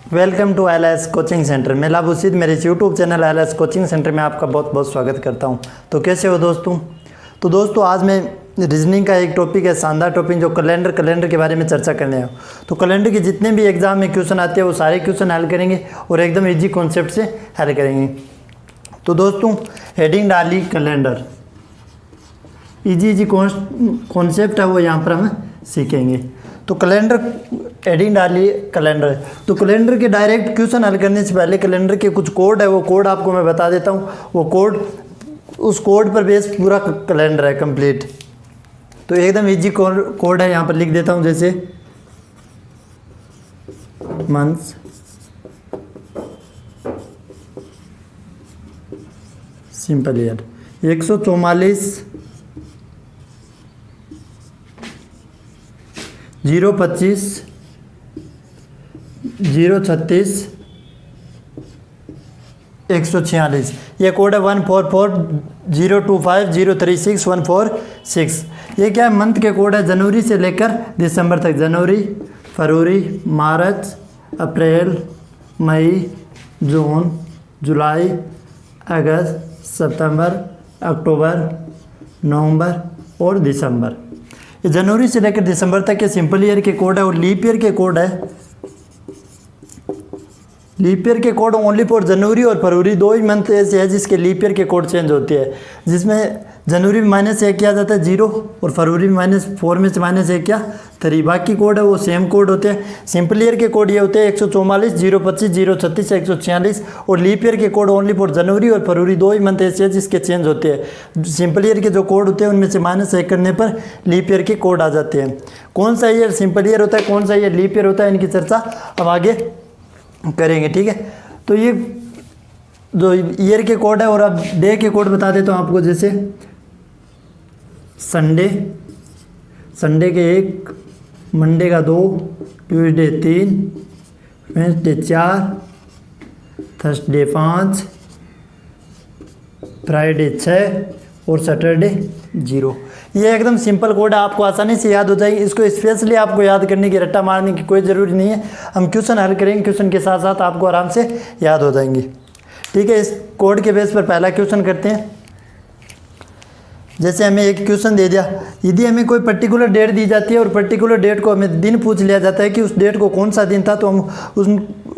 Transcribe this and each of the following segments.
Welcome to LS coaching centre. मैं लाबुशीद, मेरे YouTube channel LS coaching centre में आपका बहुत बहुत स्वागत करता हूं। तो कैसे हो दोस्तों? तो दोस्तों आज मैं रीजनिंग का एक टॉपिक है, शानदार टॉपिक, जो कैलेंडर के बारे में चर्चा करने हैं। तो कैलेंडर के जितने भी एग्जाम में क्वेश्चन आते हैं वो सारे क्वेश्चन हल करेंगे और एकदम ईजी कॉन्सेप्ट से हल करेंगे। तो दोस्तों हेडिंग डाली कैलेंडर, ईजी कॉन्सेप्ट है वो यहाँ पर हम सीखेंगे। तो कैलेंडर हेडिंग डालिए कैलेंडर। तो कैलेंडर के डायरेक्ट क्वेश्चन हल करने से पहले कैलेंडर के कुछ कोड है, वो कोड आपको मैं बता देता हूँ। वो कोड, उस कोड पर बेस पूरा कैलेंडर है कंप्लीट। तो एकदम इजी कोड है, यहाँ पर लिख देता हूँ। जैसे मंथ्स, सिंपल ईयर 144 025 036 146। ये कोड है 144025036 ये क्या है? मंथ के कोड है, जनवरी से लेकर दिसंबर तक। जनवरी, फरवरी, मार्च, अप्रैल, मई, जून, जुलाई, अगस्त, सितंबर, अक्टूबर, नवंबर और दिसंबर। ये जनवरी से लेकर दिसंबर तक के सिंपल ईयर के कोड है। और लीप ईयर के कोड है, लीप ईयर के कोड ओनली फॉर जनवरी और फरवरी, दो ही मंथ ऐसे है जिसके लीप ईयर के कोड चेंज होते हैं, जिसमें जनवरी में -1 किया जाता है 0 और फरवरी में -4 में से -1 क्या 3। बाकी कोड है वो सेम कोड होते हैं। सिंपल ईयर के कोड ये होते हैं 144 025 036 146। और लीप ईयर के कोड ओनली फॉर जनवरी और फरवरी, दो ही मंथ ऐसे है जिसके चेंज होते हैं। सिंपल ईयर के जो कोड होते हैं उनमें से -1 करने पर लीप ईयर के कोड आ जाते हैं। कौन सा ईयर सिंपल ईयर होता है, कौन सा ईयर लीप ईयर होता है, इनकी चर्चा अब आगे करेंगे, ठीक है। तो ये जो ईयर के कोड है, और अब डे के कोड बता देता हूँ आपको। जैसे संडे, संडे के 1, मंडे का 2, ट्यूसडे 3, वेडनेसडे 4, थर्सडे 5, फ्राइडे 6 और सैटरडे 0। ये एकदम सिंपल कोड है, आपको आसानी से याद हो जाएगी। इसको स्पेशली आपको याद करने की, रट्टा मारने की कोई ज़रूरी नहीं है। हम क्वेश्चन हल करेंगे, क्वेश्चन के साथ साथ आपको आराम से याद हो जाएंगे, ठीक है। इस कोड के बेस पर पहला क्वेश्चन करते हैं। जैसे हमें एक क्वेश्चन दे दिया, यदि हमें कोई पर्टिकुलर डेट दी जाती है और पर्टिकुलर डेट को हमें दिन पूछ लिया जाता है कि उस डेट को कौन सा दिन था, तो हम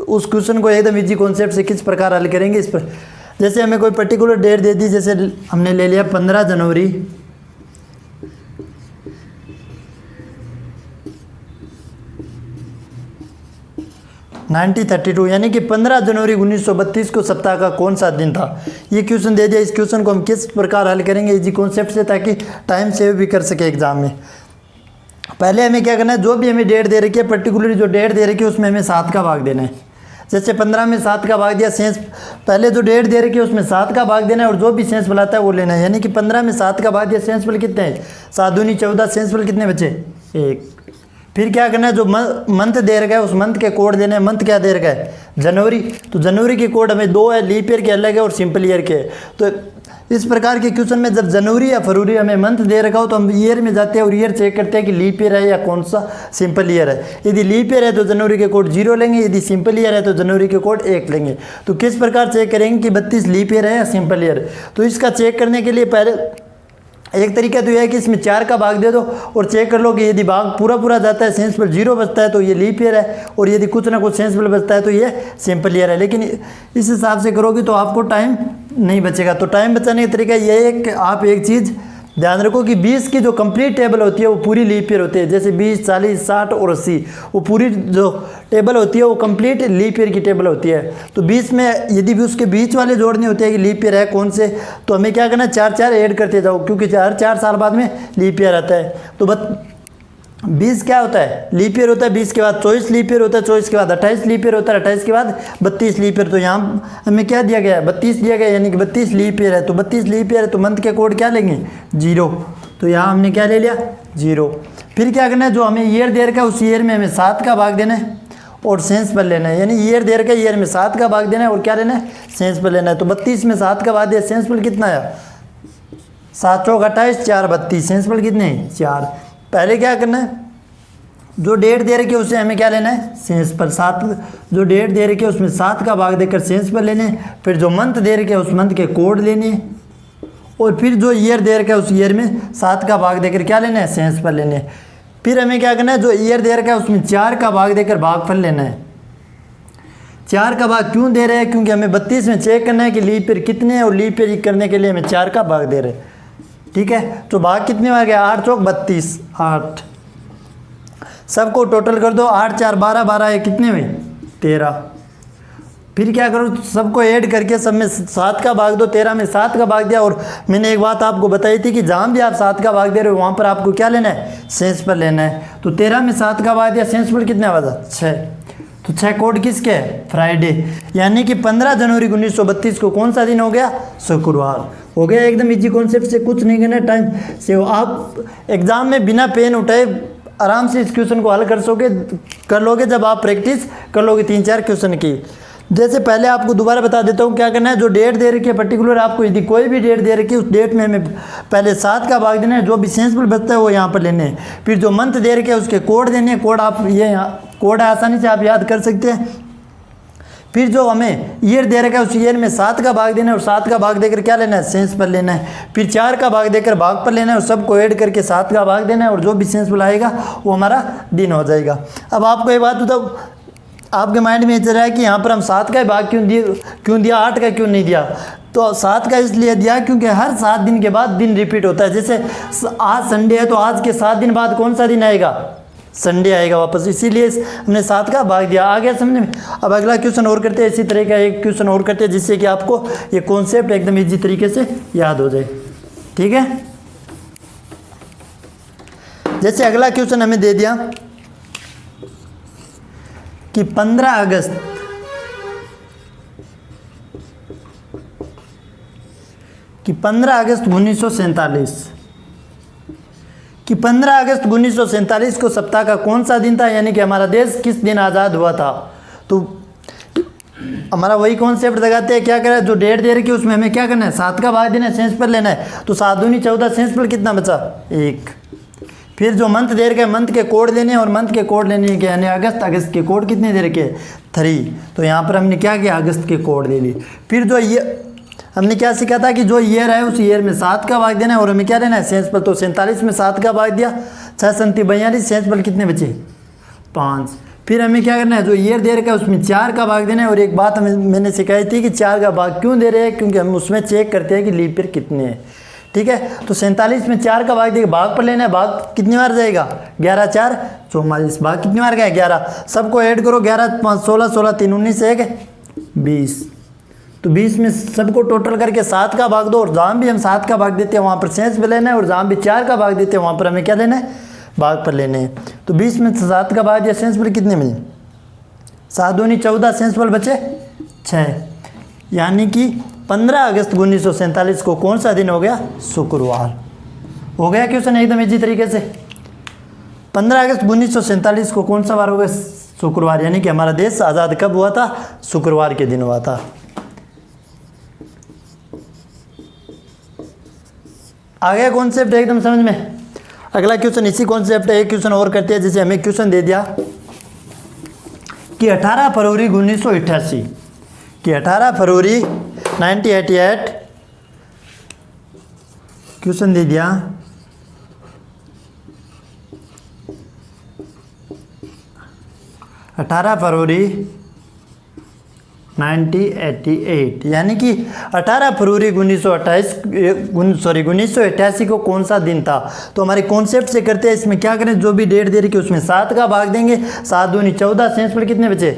उस क्वेश्चन को एकदम इजी कॉन्सेप्ट से किस प्रकार हल करेंगे इस पर। जैसे हमें कोई पर्टिकुलर डेट दे दी, जैसे हमने ले लिया 15 जनवरी 1932, यानी कि 15 जनवरी 1932 को सप्ताह का कौन सा दिन था। ये क्वेश्चन दे दिया। इस क्वेश्चन को हम किस प्रकार हल करेंगे इजी कॉन्सेप्ट से, ताकि टाइम सेव भी कर सके एग्जाम में। पहले हमें क्या करना है, जो भी हमें डेट दे रखी है, पर्टिकुलरली जो डेट दे रखी है उसमें हमें 7 का भाग देना है। जैसे 15 में 7 का भाग दिया, शेष पहले जो डेट दे रखी है उसमें 7 का भाग देना है और जो भी शेष फल आता है वो लेना है। यानी कि 15 में 7 का भाग दिया, शेष फल कितने हैं? 7 दूनी 14, शेष फल कितने बचे? 1। फिर क्या करना है, जो मंथ दे रखा है उस मंथ के कोड देने हैं। मंथ क्या दे रखा है? जनवरी। तो जनवरी के कोड हमें 2 है, लीप ईयर के अलग है और सिंपल ईयर के। तो इस प्रकार के क्वेश्चन में जब जनवरी या फरवरी हमें मंथ दे रखा हो तो हम ईयर में जाते हैं और ईयर चेक करते हैं कि लीप ईयर है या कौन सा सिंपल ईयर है। यदि लीप ईयर है तो जनवरी के कोड 0 लेंगे, यदि सिंपल ईयर है तो जनवरी के कोड 1 लेंगे। तो किस प्रकार चेक करेंगे कि 32 लीप ईयर है या सिंपल ईयर? तो इसका चेक करने के लिए पहले एक तरीका तो यह है कि इसमें 4 का भाग दे दो और चेक कर लो कि यदि भाग पूरा जाता है, सेंस पर 0 बचता है तो ये लीप ईयर है, और यदि कुछ ना कुछ सेंस पर बचता है तो ये सिंपल ईयर है। लेकिन इस हिसाब से करोगे तो आपको टाइम नहीं बचेगा। तो टाइम बचाने का तरीका यह है कि आप एक चीज़ ध्यान रखो कि 20 की जो कंप्लीट टेबल होती है वो पूरी लीप ईयर होती है। जैसे 20, 40, 60 और 80, वो पूरी जो टेबल होती है वो कंप्लीट लीप ईयर की टेबल होती है। तो 20 में यदि भी उसके बीच वाले जोड़ने होते हैं कि लीप ईयर है कौन से, तो हमें क्या करना है, 4 ऐड करते जाओ, क्योंकि हर 4 साल बाद में लीप ईयर आता है। तो 20 क्या होता है? लीप ईयर होता है। 20 के बाद 24 लीप ईयर होता है, 24 के बाद 28 लीप ईयर होता है, 28 के बाद 32 लीप ईयर। तो यहाँ हमें क्या दिया गया है? 32 दिया गया, यानी कि 32 लीप ईयर है। तो 32 लीप ईयर है तो मंथ के कोड क्या लेंगे? 0। तो यहाँ हमने क्या ले लिया? 0। फिर क्या करना है, जो हमें ईयर दे रखा है उस ईयर में हमें 7 का भाग देना है और सेंस पर लेना है। यानी ईयर दे रखा है, ईयर में 7 का भाग देना है और क्या लेना है? सेंस पर लेना है। तो 32 में 7 का भाग दिया, सेंस पर कितना आया? 7 चौक 28, 4 32, सेंस पर कितने? 4। पहले क्या करना है, जो डेट दे रखी है उससे हमें क्या लेना है, सेंस पर। 7 जो डेट दे रखी है उसमें 7 का भाग देकर सेंस पर लेने। फिर जो मंथ दे रखे है उस मंथ के कोड लेने। और फिर जो ईयर दे रखा है उस ईयर में 7 का भाग देकर क्या लेना है, सेंस पर लेने। फिर हमें क्या करना है, जो ईयर दे रखा है उसमें 4 का भाग देकर भागफल लेना है। 4 का भाग क्यों दे रहे हैं, क्योंकि हमें 32 में चेक करना है कि लीप ईयर कितने हैं, और लीप ईयर करने के लिए हमें 4 का भाग दे रहे हैं। ठीक है, तो भाग कितने आ गया, 8 चौक 32, 8। सबको टोटल कर दो, 8 4 12, 12 है कितने हुए, 13। फिर क्या करो, सबको ऐड करके सब में 7 का भाग दो। 13 में 7 का भाग दिया। और मैंने एक बात आपको बताई थी कि जहाँ भी आप 7 का भाग दे रहे हो वहाँ पर आपको क्या लेना है, सेंस पर लेना है। तो 13 में 7 का भाग दिया, सेंस पर कितने आवाज़, 6। तो 6 कोड किसके है, फ्राइडे। यानी कि 15 जनवरी 1932 को कौन सा दिन हो गया, शुक्रवार हो गया। एकदम इजी कॉन्सेप्ट से कुछ नहीं करना, टाइम से आप एग्जाम में बिना पेन उठाए आराम से इस क्वेश्चन को हल कर लोगे जब आप प्रैक्टिस कर लोगे 3-4 क्वेश्चन की। जैसे पहले आपको दोबारा बता देता हूँ क्या करना है। जो डेट दे रखी है पर्टिकुलर, आपको यदि कोई भी डेट दे रखी है उस डेट में हमें पहले 7 का भाग देना है। जो भी सेंसिबल बचता है वो यहाँ पर लेने हैं। फिर जो मंथ दे रखे है उसके कोड देने हैं। कोड आप ये कोड आसानी से आप याद कर सकते हैं। फिर जो हमें ईयर दे रखा है उस ईयर में 7 का भाग देना है, और 7 का भाग देकर क्या लेना है, सेंस पर लेना है। फिर 4 का भाग देकर भाग पर लेना है, और सबको ऐड करके 7 का भाग देना है, और जो भी सेंस पर आएगा वो हमारा दिन हो जाएगा। अब आपको एक बात बताओ, आपके माइंड में चल रहा है कि यहाँ पर हम 7 का भाग क्यों दिया, 8 का क्यों नहीं दिया। तो 7 का इसलिए दिया क्योंकि हर 7 दिन के बाद दिन रिपीट होता है। जैसे आज संडे है तो आज के 7 दिन बाद कौन सा दिन आएगा, संडे आएगा वापस, इसीलिए हमने 7 का भाग दिया। आ गया समझ में। अब अगला क्वेश्चन और करते हैं, इसी तरह का एक क्वेश्चन और करते हैं जिससे कि आपको ये कॉन्सेप्ट एकदम इजी तरीके से याद हो जाए। ठीक है, जैसे अगला क्वेश्चन हमें दे दिया कि 15 अगस्त कि 15 अगस्त 1947 कि 15 अगस्त 1947 को सप्ताह का कौन सा दिन था, यानी कि हमारा देश किस दिन आज़ाद हुआ था। तो हमारा वही कॉन्सेप्ट लगाते हैं, क्या करें, जो डेट दे रखी है उसमें हमें क्या करना है, 7 का भाग देना है, सेंस पर लेना है। तो 7 दूनी 14, सेंस पर कितना बचा, 1। फिर जो मंथ दे रखे, मंथ के कोड लेने हैं, और मंथ के कोड लेने के यानी अगस्त के कोड कितने दे रखे, 3। तो यहाँ पर हमने क्या किया, अगस्त के कोड ले लिए। फिर जो ये हमने क्या सीखा था कि जो ईयर है उस ईयर में 7 का भाग देना है, और हमें क्या लेना है, सेंस पर। तो 47 में 7 का भाग दिया, 6 37 42, सेंस पर कितने बचे, 5। फिर हमें क्या करना है, जो ईयर दे रखा है उसमें 4 का भाग देना है। और एक बात मैंने सिखाई थी कि 4 का भाग क्यों दे रहे हैं, क्योंकि हम उसमें चेक करते हैं कि लीप ईयर कितने हैं। ठीक है, तो 47 में 4 का भाग देकर भाग पर लेना है। भाग कितनी बार जाएगा, 11 4 44, भाग कितनी बार गया, 11। सबको ऐड करो, 11 5 16, 16 3 19, 1 20। तो 20 में सबको टोटल करके 7 का भाग दो, और जहाँ भी हम 7 का भाग देते हैं वहाँ पर सेंस पर लेना है, और जहाँ भी 4 का भाग देते हैं वहाँ पर हमें क्या लेना है, भाग पर लेने हैं। तो 20 में 7 का भाग दिया, सेंस पर कितने में, 7 दूनी 14, सेंस पर बचे 6। यानी कि 15 अगस्त 1947 को कौन सा दिन हो गया, शुक्रवार हो गया। क्वेश्चन एकदम इजी तरीके से। 15 अगस्त 1947 को कौन सा वार हो गया, शुक्रवार। यानी कि हमारा देश आज़ाद कब हुआ था, शुक्रवार के दिन हुआ था। आ गया कॉन्सेप्ट एकदम समझ में। अगला क्वेश्चन इसी कॉन्सेप्ट है, एक क्वेश्चन और करते हैं। जैसे हमें क्वेश्चन दे दिया कि 18 फरवरी 1988 कि 18 फरवरी 1988 क्वेश्चन दे दिया 18 फरवरी 1988, यानी कि 18 फरवरी 1988 को कौन सा दिन था। तो हमारे कॉन्सेप्ट से करते हैं, इसमें क्या करें, जो भी डेट दे रही है उसमें 7 का भाग देंगे, 7 दूनी 14, सेंस पर कितने बचे,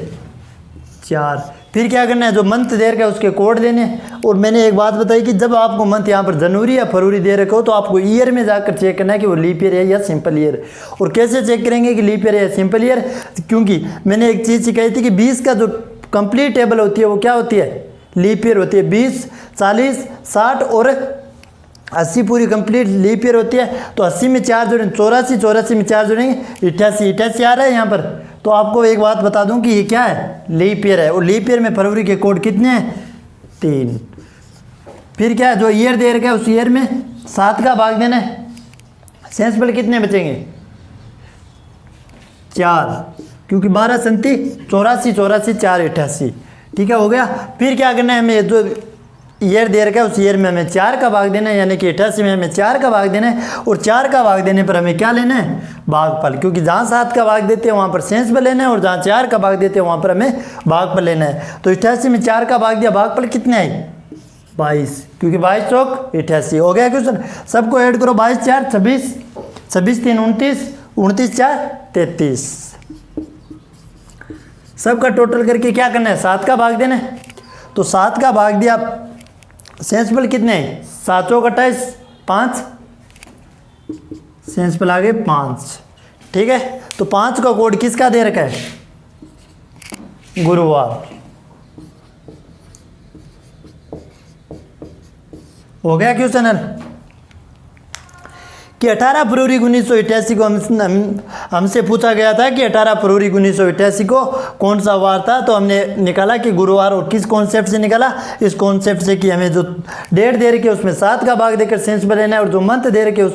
4। फिर क्या करना है, जो मंथ दे रखा है उसके कोड देने। और मैंने एक बात बताई कि जब आपको मंथ यहाँ पर जनवरी या फरवरी दे रखा हो तो आपको ईयर में जाकर चेक करना है कि वो लीप ईयर है या सिंपल ईयर। और कैसे चेक करेंगे कि लीप ईयर है या सिंपल ईयर, क्योंकि मैंने एक चीज़ सिखाई थी कि 20 का जो कंप्लीट टेबल होती है वो क्या होती है, लीप ईयर होती है। 20 40 60 और 80 पूरी कंप्लीट लीप ईयर होती है। तो 80 में 4 जोड़ेंगे 84, 84 में 4 जोड़ेंगे 88, 88 आ रहा है यहाँ पर। तो आपको एक बात बता दूं कि ये क्या है, लीप ईयर है। और लीप ईयर में फरवरी के कोड कितने हैं, 3। फिर क्या है, जो ईयर दे रखा है उस ईयर में 7 का भाग देना है, सेंस पर कितने बचेंगे, 4, क्योंकि 12 संति 84, 84 4 88, ठीक है, हो गया। फिर क्या करना है, हमें जो ईयर दे रखा है उस ईयर में हमें 4 का भाग देना है, यानी कि 88 में हमें 4 का भाग देना है, और 4 का भाग देने पर हमें क्या लेना है, भागफल, क्योंकि जहाँ 7 का भाग देते हैं वहाँ पर शेष पर लेना है, और जहाँ 4 का भाग देते हैं वहाँ पर हमें भागफल लेना है। तो 88 में 4 का भाग दिया, भागफल कितने आई, 22, क्योंकि 22 चौक 88, हो गया क्वेश्चन। सबको ऐड करो, 22 4 26, 26 3 29, 29 4 33, सबका टोटल करके क्या करना है, 7 का भाग देना है। तो 7 का भाग दिया, शेषफल कितने हैं, 7 चौक 28, 5, शेषफल आ गए 5, ठीक है। तो 5 का कोड किसका दे रखा है, गुरुवार, हो गया क्वेश्चन कि 18 फरवरी 1988 को हमसे पूछा गया था कि 18 फरवरी 1988 को कौन सा वार था। तो हमने निकाला कि गुरुवार, और किस कॉन्सेप्ट से निकाला, इस कॉन्सेप्ट से कि हमें जो डेट दे रखे उसमें 7 का भाग देकर शेष पर लेना है, और जो मंथ दे रखे उस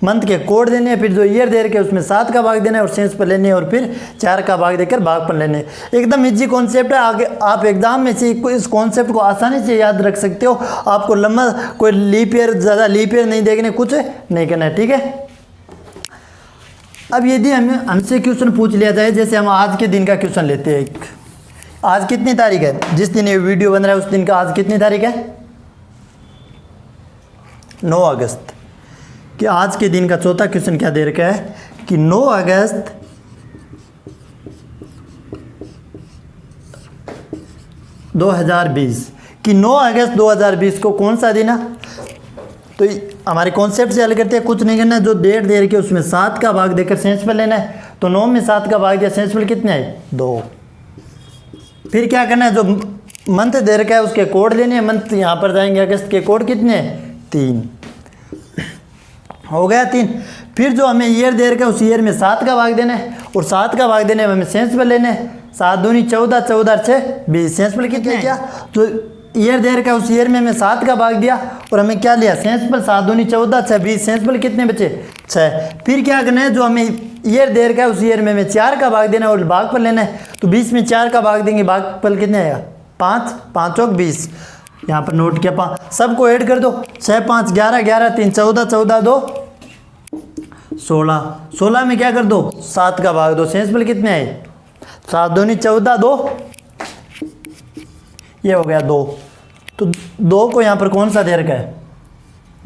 मंथ के कोड देने हैं, फिर जो ईयर दे रखे उसमें 7 का भाग देना है और शेष पर लेने, और फिर 4 का भाग देकर भाग पर लेने। एकदम इजी कॉन्सेप्ट है, आगे आप एग्जाम में से इस कॉन्सेप्ट को आसानी से याद रख सकते हो। आपको लंबा कोई लीप ईयर, ज़्यादा लीप ईयर नहीं देखने, कुछ नहीं करना है, ठीक है। अब यदि हमसे क्वेश्चन पूछ लिया जाए, जैसे हम आज के दिन का क्वेश्चन लेते हैं, आज कितनी तारीख है, जिस दिन ये वीडियो बन रहा है उस दिन का आज कितनी तारीख है, 9 अगस्त। कि आज के दिन का चौथा क्वेश्चन क्या दे रखा है कि 9 अगस्त 2020, कि 9 अगस्त 2020 को कौन सा दिन है। तो हमारे कॉन्सेप्ट से हल करते हैं, कुछ नहीं करना है, जो डेट दे रखी है उसमें 7 का भाग देकर शेषफल लेना है। तो 9 में 7 का भाग दिया, शेषफल कितने आए, 2। फिर क्या करना है, जो मंथ दे रखा है उसके कोड लेने हैं, मंथ यहाँ पर जाएंगे, अगस्त के कोड कितने हैं, 3, हो गया 3। फिर जो हमें ईयर दे रखा है उस ईयर में 7 का भाग देना है, और 7 का भाग देने में हमें शेषफल लेने हैं, 7 दूनी 14, 14 6 20, शेषफल कितने क्या, तो ईयर दे रखा है उस ईयर में हमें 7 का भाग दिया, और हमें क्या लिया, शेषफल 7 दूनी 14 6 20, शेषफल कितने बचे, 6। फिर क्या करना है, जो हमें ईयर दे रखा है उस ईयर में हमें 4 का भाग देना है और भागफल लेना है। तो 20 में 4 का भाग देंगे, भागफल कितने आएगा, 5, 5 चौक 20, यहाँ पर नोट किया 5, सबको ऐड कर दो, 6 5 11, 11 3 14, 14 2 16, 16 में क्या कर दो, 7 का भाग दो, शेषफल कितने आए, 7 दूनी 14 2, ये हो गया 2। तो 2 को यहाँ पर कौन सा दे रखा है,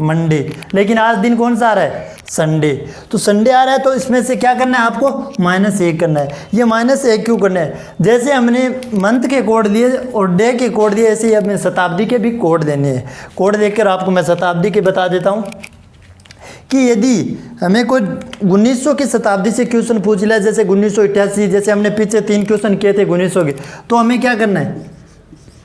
मंडे, लेकिन आज दिन कौन सा आ रहा है, संडे। तो संडे आ रहा है, तो इसमें से क्या करना है आपको, -1 करना है। ये -1 क्यों करना है, जैसे हमने मंथ के कोड दिए और डे के कोड दिए, ऐसे ही हमें शताब्दी के भी कोड देने हैं। कोड देखकर आपको मैं शताब्दी के बता देता हूँ कि यदि हमें कोई 1900 की शताब्दी से क्वेश्चन पूछ लिया, जैसे 1988, जैसे हमने पीछे 3 क्वेश्चन किए थे 1900 के, तो हमें क्या करना है,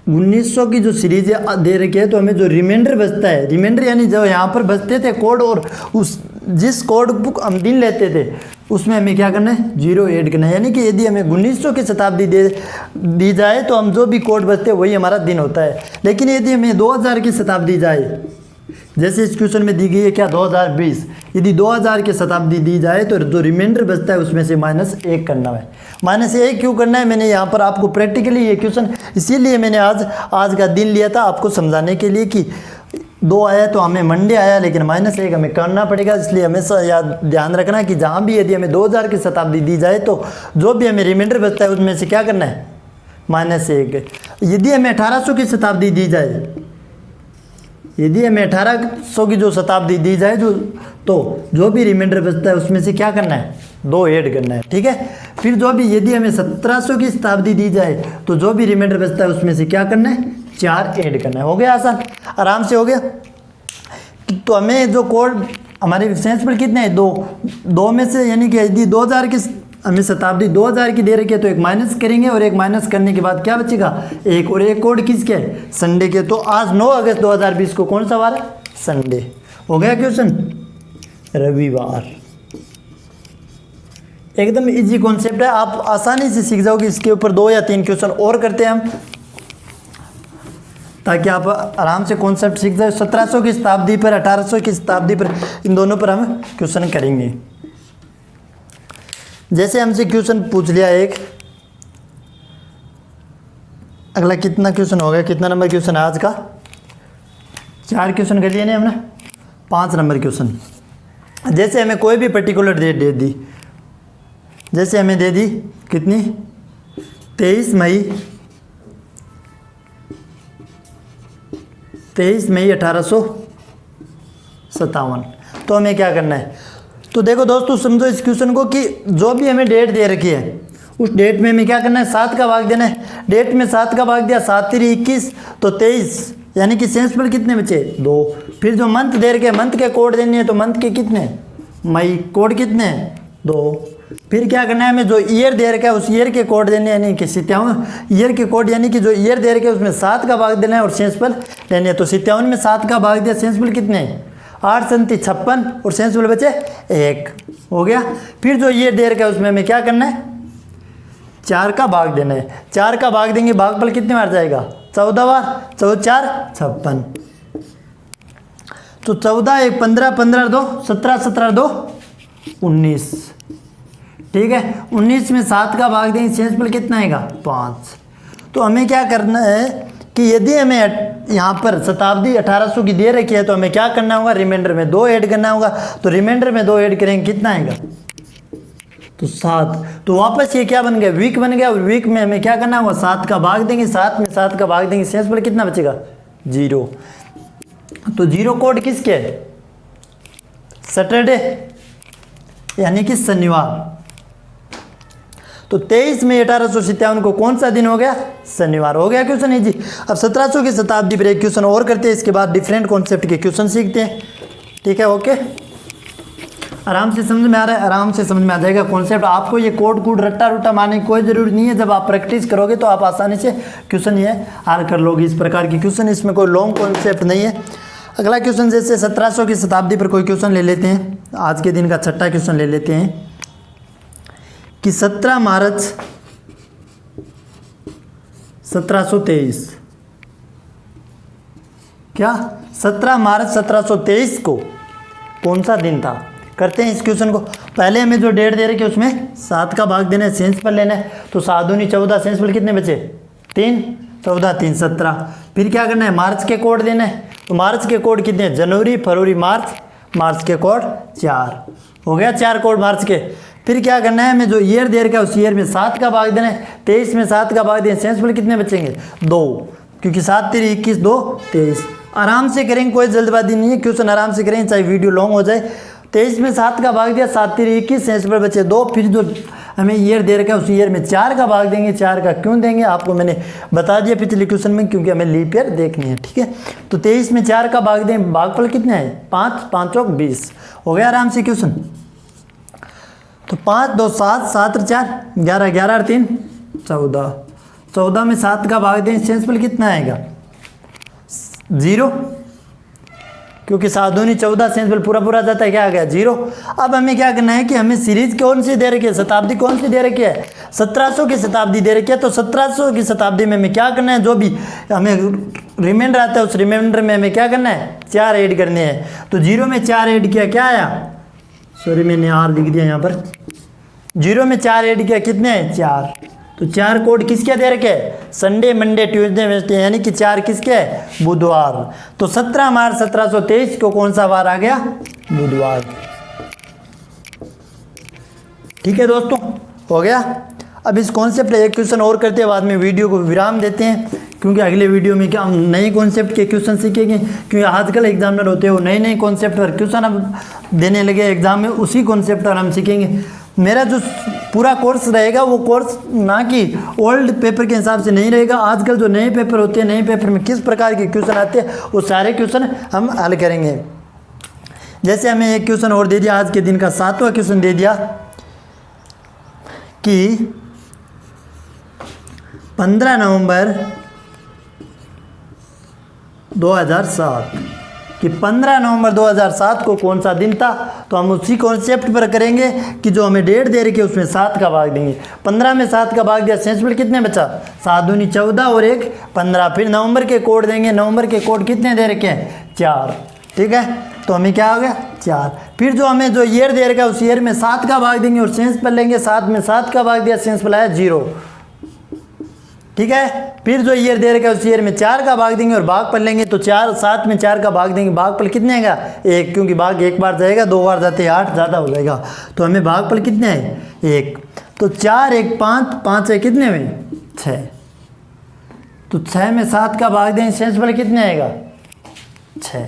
1900 की जो सीरीज दे रखी है, तो हमें जो रिमाइंडर बचता है, रिमाइंडर यानी जो यहाँ पर बचते थे कोड, और उस जिस कोड बुक हम दिन लेते थे उसमें हमें क्या करना है, 0 ऐड करना है। यानी कि यदि हमें 1900 की शताब्दी दी जाए तो हम जो भी कोड बचते हैं वही हमारा दिन होता है। लेकिन यदि हमें 2000 की शताब्दी जाए, जैसे इस क्वेश्चन में दी गई है क्या, 2020, यदि 2000 की शताब्दी दी जाए तो जो रिमाइंडर बचता है उसमें से -1 करना है। -1 क्यों करना है, मैंने यहाँ पर आपको प्रैक्टिकली ये क्वेश्चन इसीलिए मैंने आज का दिन लिया था आपको समझाने के लिए कि 2 आया तो हमें मंडे आया, लेकिन -1 हमें करना पड़ेगा। इसलिए हमेशा याद ध्यान रखना कि जहाँ भी यदि हमें 2000 की शताब्दी दी जाए तो जो भी हमें रिमाइंडर बचता है उसमें से क्या करना है, -1। यदि हमें 1800 की शताब्दी दी जाए, यदि हमें 1800 की जो शताब्दी दी जाए तो जो भी रिमाइंडर बचता है उसमें से क्या करना है, 2 ऐड करना है, ठीक है। फिर जो भी यदि हमें 1700 की शताब्दी दी जाए तो जो भी रिमाइंडर बचता है उसमें से क्या करना है, 4 ऐड करना है। हो गया आसान, आराम से हो गया। तो हमें जो कोड हमारे शेषफल कितने हैं, 2 में से, यानी कि यदि 2000 की हमें शताब्दी 2000 की दे रखी है तो एक माइनस करेंगे, और एक माइनस करने के बाद क्या बचेगा, 1, और एक कोड किसके, संडे के। तो आज 9 अगस्त 2020 को कौन सा वार है, संडे। हो गया क्वेश्चन, रविवार। एकदम इजी कॉन्सेप्ट है, आप आसानी से सीख जाओगे। इसके ऊपर 2 या 3 क्वेश्चन और करते हैं हम, ताकि आप आराम से कॉन्सेप्ट सीख जाए। 1700 की शताब्दी पर, 1800 की शताब्दी पर, इन दोनों पर हम क्वेश्चन करेंगे। जैसे हमसे क्वेश्चन पूछ लिया एक, अगला कितना क्वेश्चन हो गया, कितना नंबर क्वेश्चन है आज का? 4 क्वेश्चन कर लिए नहीं हमने, 5 नंबर क्वेश्चन। जैसे हमें कोई भी पर्टिकुलर डेट दे दी, जैसे हमें दे दी कितनी, 23 मई 1857, तो हमें क्या करना है? तो देखो दोस्तों समझो इस क्वेश्चन को कि जो भी हमें डेट दे रखी है उस डेट में हमें क्या करना है? 7 का भाग देना है। डेट में 7 का भाग दिया, 7 3 21, तो 23, यानी कि सेंसिबल कितने बचे? 2। फिर जो मंथ दे रखे, मंथ के कोड देने हैं, तो मंथ के कितने? मई, कोड कितने? 2। फिर क्या करना है? हमें जो ईयर दे रखा है उस ईयर के कोड देने हैं, यानी कि 57 ईयर के कोड, यानी कि जो ईयर दे रखे है उसमें 7 का भाग देना है और सेंसिबल लेने हैं। तो 57 में 7 का भाग दिया, सेंसिबल कितने? 8 37 56 और सेंसिबल बचे 1, हो गया। फिर जो ईयर दे रखा है उसमें हमें क्या करना है? 4 का भाग देना है। 4 का भाग देंगे, भागफल कितने बार जाएगा? 14 बार, 14 4 56, तो 14 1 15 15 2 17 17 2 19, ठीक है। 19 में 7 का भाग देंगे, सेंसिबल कितना आएगा? 5। तो हमें क्या करना है कि यदि हमें यहाँ पर शताब्दी 1800 की दे रखी है तो हमें क्या करना होगा? रिमाइंडर में 2 ऐड करना होगा। तो रिमाइंडर में 2 ऐड करेंगे, कितना आएगा? तो 7। तो वापस ये क्या बन गया? वीक बन गया। और वीक में हमें क्या करना होगा? 7 का भाग देंगे, 7 में 7 का भाग देंगे, सेंसिबल कितना बचेगा? 0। तो 0 कोड किसके है? सैटरडे, यानी कि शनिवार। तो 23 मई 1857 को कौन सा दिन हो गया? शनिवार, हो गया क्वेश्चन है जी। अब 1700 की शताब्दी पर एक क्वेश्चन और करते हैं, इसके बाद डिफरेंट कॉन्सेप्ट के क्वेश्चन सीखते हैं, ठीक है। ओके, आराम से समझ में आ रहा है? आराम से समझ में आ जाएगा कॉन्सेप्ट। आपको ये कोड कूड रट्टा रुट्टा मारने की कोई ज़रूरत नहीं है। जब आप प्रैक्टिस करोगे तो आप आसानी से क्वेश्चन ये हल कर लोगे। इस प्रकार की क्वेश्चन, इसमें कोई लॉन्ग कॉन्सेप्ट नहीं है। अगला क्वेश्चन जैसे 1700 की शताब्दी पर कोई क्वेश्चन ले लेते हैं। आज के दिन का छठा क्वेश्चन ले लेते हैं कि 17 मार्च 1723, क्या 17 मार्च 1723 को कौन सा दिन था? करते हैं इस क्वेश्चन को। पहले हमें जो डेट दे रखी है उसमें 7 का भाग देना है, सेंसिबल लेना है। तो 7 दूनी 14, सेंसिबल कितने बचे? 3, 14 3 17। फिर क्या करना है? मार्च के कोड देना है। तो मार्च के कोड कितने हैं? जनवरी फरवरी मार्च, मार्च के कोड 4, हो गया 4 कोड मार्च के। फिर क्या करना है? हमें जो ईयर दे रखा है उस ईयर में 7 का भाग देना है। 23 में 7 का भाग देना है, सेंसिबल कितने बचेंगे? 2, क्योंकि 7 3 21 2 23। आराम से करेंगे, कोई जल्दबाजी नहीं है, क्वेश्चन आराम से करेंगे, चाहे वीडियो लॉन्ग हो जाए। 23 में 7 का भाग दिया, 7 3 21, सेंसिबल बचे 2। फिर जो हमें ईयर दे रखा है उस ईयर में 4 का भाग देंगे। 4 का क्यों देंगे आपको मैंने बता दिया पिछले क्वेश्चन में, क्योंकि हमें लीप ईयर देखनी है, ठीक है। तो 23 में 4 का भाग दें, भागफल कितने है? 5 5 चौक 20, हो गया आराम से क्वेश्चन। तो 5 2 7 7 4 11 11 3 14, 14 में 7 का भाग दें, सेंसिबल कितना आएगा? 0, क्योंकि 7 दूनी 14, सेंसिबल पूरा पूरा जाता है, क्या आ गया? 0। अब हमें क्या करना है कि हमें सीरीज कौन सी दे रखी है? शताब्दी कौन सी दे रखी है? 1700 की शताब्दी दे रखी है। तो 1700 की शताब्दी में हमें क्या करना है? जो भी हमें रिमाइंडर आता है उस रिमाइंडर में हमें क्या करना है? 4 ऐड करने हैं। तो 0 में 4 ऐड किया, क्या आया? सॉरी मैंने R लिख दिया यहाँ पर। 0 में 4 ऐड किया, कितने हैं? 4। तो 4 कोड किसके दे रखे? संडे मंडे ट्यूसडे वेडनेसडे, यानी कि 4 किसके है? बुधवार। तो 17 मार्च 1723 को कौन सा वार आ गया? बुधवार। ठीक है दोस्तों, हो गया। अब इस कॉन्सेप्ट एक क्वेश्चन और करते हैं, बाद में वीडियो को विराम देते हैं, क्योंकि अगले वीडियो में क्या हम नए कॉन्सेप्ट के क्वेश्चन सीखेंगे। क्योंकि आजकल एग्जामिनर होते हैं वो नए नए कॉन्सेप्ट पर क्वेश्चन अब देने लगे एग्जाम में, उसी कॉन्सेप्ट पर हम सीखेंगे। मेरा जो पूरा कोर्स रहेगा वो कोर्स ना कि ओल्ड पेपर के हिसाब से नहीं रहेगा। आजकल जो नए पेपर होते हैं, नए पेपर में किस प्रकार के क्वेश्चन आते हैं वो सारे क्वेश्चन हम हल करेंगे। जैसे हमें एक क्वेश्चन और दे दिया, आज के दिन का 7वां क्वेश्चन दे दिया कि 15 नवंबर 2007 कि 15 नवंबर 2007 को कौन सा दिन था। तो हम उसी कॉन्सेप्ट पर करेंगे कि जो हमें डेट दे रखी है उसमें 7 का भाग देंगे। 15 में 7 का भाग दिया, सेंसिबल कितने बचा? 7 दूनी 14 और 1 15। फिर नवंबर के कोड देंगे, नवंबर के कोड कितने दे रखे हैं? 4, ठीक है। तो हमें क्या हो गया? 4। फिर जो हमें जो ईयर दे रखा है उस ईयर में 7 का भाग देंगे और सेंस पर लेंगे, 7 में 7 का भाग दिया, सेंस पर लाया 0, ठीक है। फिर जो ईयर दे रखा है उस ईयर में 4 का भाग देंगे और भाग पर लेंगे तो 7 में 4 का भाग देंगे, भाग पर कितने आएगा 1, क्योंकि भाग एक बार जाएगा, 2 बार जाते 8 ज़्यादा हो जाएगा, तो हमें भाग पर कितने आए 1, तो 4 1 5 5 है कितने में 6, तो 6 में 7 का भाग देंगे, शेष बल कितने आएगा 6,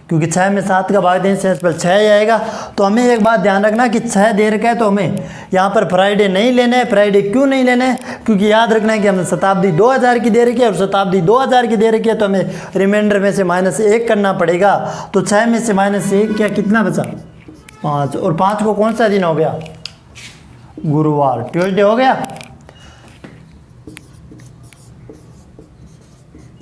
क्योंकि 6 में 7 का भाग देंगे शेष बल 6 आएगा। तो हमें एक बात ध्यान रखना कि 6 दे रखा है तो हमें यहाँ पर फ्राइडे नहीं लेना है। फ्राइडे क्यों नहीं लेना है, क्योंकि याद रखना है कि हमने शताब्दी 2000 की दे रखी है और शताब्दी 2000 की दे रखी है, तो हमें रिमाइंडर में से -1 करना पड़ेगा। तो 6 में से -1 क्या कितना बचा 5, और 5 को कौन सा दिन हो गया गुरुवार, ट्यूसडे हो गया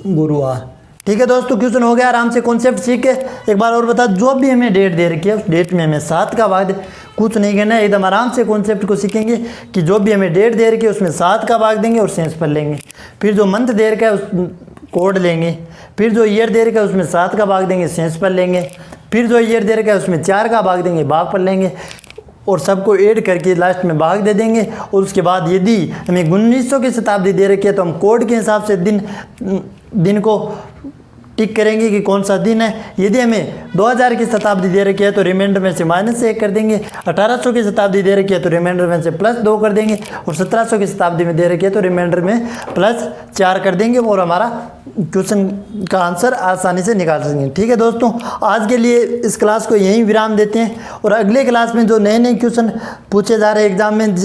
गुरुवार, ठीक है दोस्तों। क्वेश्चन हो गया, आराम से कॉन्सेप्ट सीख के एक बार और बता, जो भी हमें डेट दे रखी है उस डेट में हमें 7 का भाग दे, कुछ नहीं करना है, एकदम आराम से कॉन्सेप्ट को सीखेंगे कि जो भी हमें डेट दे रखी है उसमें 7 का भाग देंगे और सेंस पर लेंगे। फिर जो मंथ दे रखा है उस कोड लेंगे। फिर जो ईयर दे रखा है उसमें 7 का भाग देंगे, सेंस पर लेंगे। फिर जो ईयर दे रखा है उसमें 4 का भाग देंगे, भाग पर लेंगे और सबको ऐड करके लास्ट में भाग दे देंगे। और उसके बाद यदि हमें 1900 की शताब्दी दे रखी है तो हम कोड के हिसाब से दिन को टिक करेंगे कि कौन सा दिन है। यदि हमें 2000 की शताब्दी दे रखी है तो रिमाइंडर में से -1 कर देंगे। 1800 की शताब्दी दे रखी है तो रिमाइंडर में से +2 कर देंगे और 1700 की शताब्दी में दे रखी है तो रिमाइंडर में +4 कर देंगे और हमारा क्वेश्चन का आंसर आसानी से निकाल सकेंगे। ठीक है दोस्तों, आज के लिए इस क्लास को यहीं विराम देते हैं और अगले क्लास में जो नए नए क्वेश्चन पूछे जा रहे हैं एग्जाम में,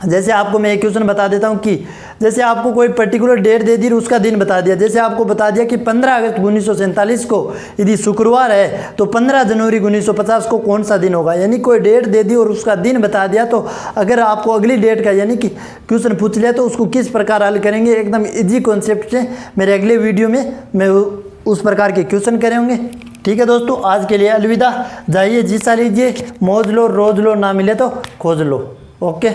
जैसे आपको मैं एक क्वेश्चन बता देता हूँ कि जैसे आपको कोई पर्टिकुलर डेट दे दी और उसका दिन बता दिया। जैसे आपको बता दिया कि 15 अगस्त 1947 को यदि शुक्रवार है तो 15 जनवरी 1950 को कौन सा दिन होगा, यानी कोई डेट दे दी और उसका दिन बता दिया। तो अगर आपको अगली डेट का यानी कि क्वेश्चन पूछ लिया तो उसको किस प्रकार हल करेंगे, एकदम ईजी कॉन्सेप्ट से मेरे अगले वीडियो में मैं उस प्रकार के क्वेश्चन करेंगे। ठीक है दोस्तों, आज के लिए अलविदा। जाइए, जीसा लीजिए, मौज लो, रोज लो, ना मिले तो खोज लो। ओके।